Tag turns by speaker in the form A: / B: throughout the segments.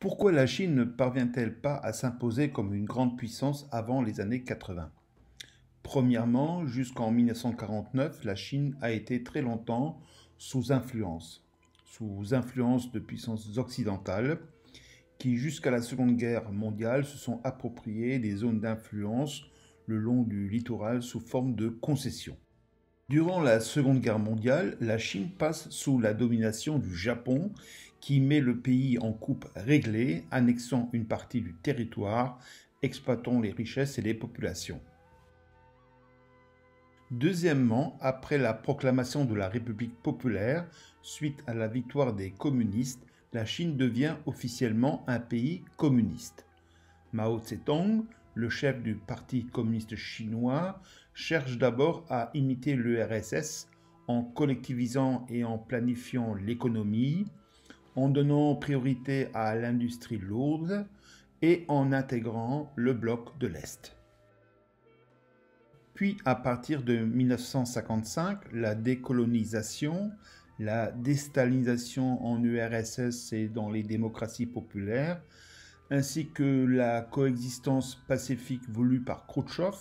A: Pourquoi la Chine ne parvient-elle pas à s'imposer comme une grande puissance avant les années 80? Premièrement, jusqu'en 1949, la Chine a été très longtemps sous influence de puissances occidentales qui, jusqu'à la Seconde Guerre mondiale, se sont appropriées des zones d'influence le long du littoral sous forme de concessions. Durant la Seconde Guerre mondiale, la Chine passe sous la domination du Japon, qui met le pays en coupe réglée, annexant une partie du territoire, exploitant les richesses et les populations. Deuxièmement, après la proclamation de la République populaire, suite à la victoire des communistes, la Chine devient officiellement un pays communiste. Mao Tse-tung, le chef du Parti communiste chinois, cherche d'abord à imiter l'URSS en collectivisant et en planifiant l'économie, en donnant priorité à l'industrie lourde et en intégrant le bloc de l'Est. Puis, à partir de 1955, la décolonisation, la déstalinisation en URSS et dans les démocraties populaires, ainsi que la coexistence pacifique voulue par Khrouchtchev,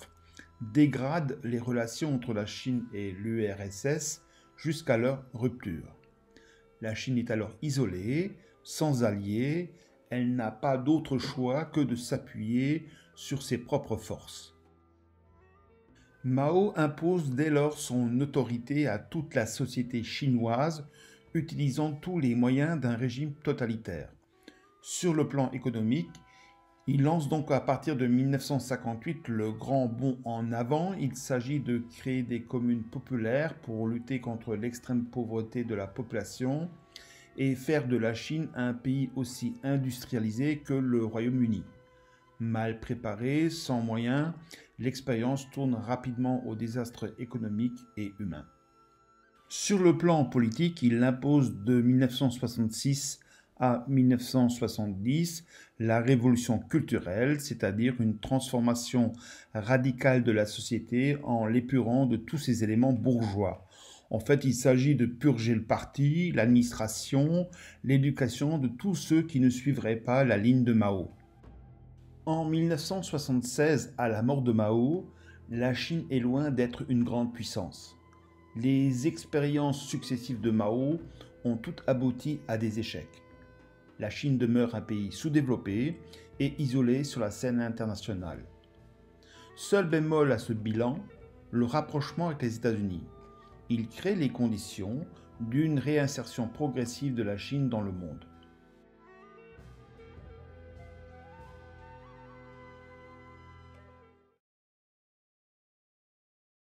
A: dégradent les relations entre la Chine et l'URSS jusqu'à leur rupture. La Chine est alors isolée, sans alliés, elle n'a pas d'autre choix que de s'appuyer sur ses propres forces. Mao impose dès lors son autorité à toute la société chinoise, utilisant tous les moyens d'un régime totalitaire. Sur le plan économique, il lance donc à partir de 1958 le grand bond en avant. Il s'agit de créer des communes populaires pour lutter contre l'extrême pauvreté de la population et faire de la Chine un pays aussi industrialisé que le Royaume-Uni. Mal préparée, sans moyens, l'expérience tourne rapidement au désastre économique et humain. Sur le plan politique, il impose de 1966 à 1970 la révolution culturelle, c'est-à-dire une transformation radicale de la société en l'épurant de tous ses éléments bourgeois. En fait, il s'agit de purger le parti, l'administration, l'éducation de tous ceux qui ne suivraient pas la ligne de Mao. En 1976, à la mort de Mao, la Chine est loin d'être une grande puissance. Les expériences successives de Mao ont toutes abouti à des échecs. La Chine demeure un pays sous-développé et isolé sur la scène internationale. Seul bémol à ce bilan, le rapprochement avec les États-Unis. Il crée les conditions d'une réinsertion progressive de la Chine dans le monde.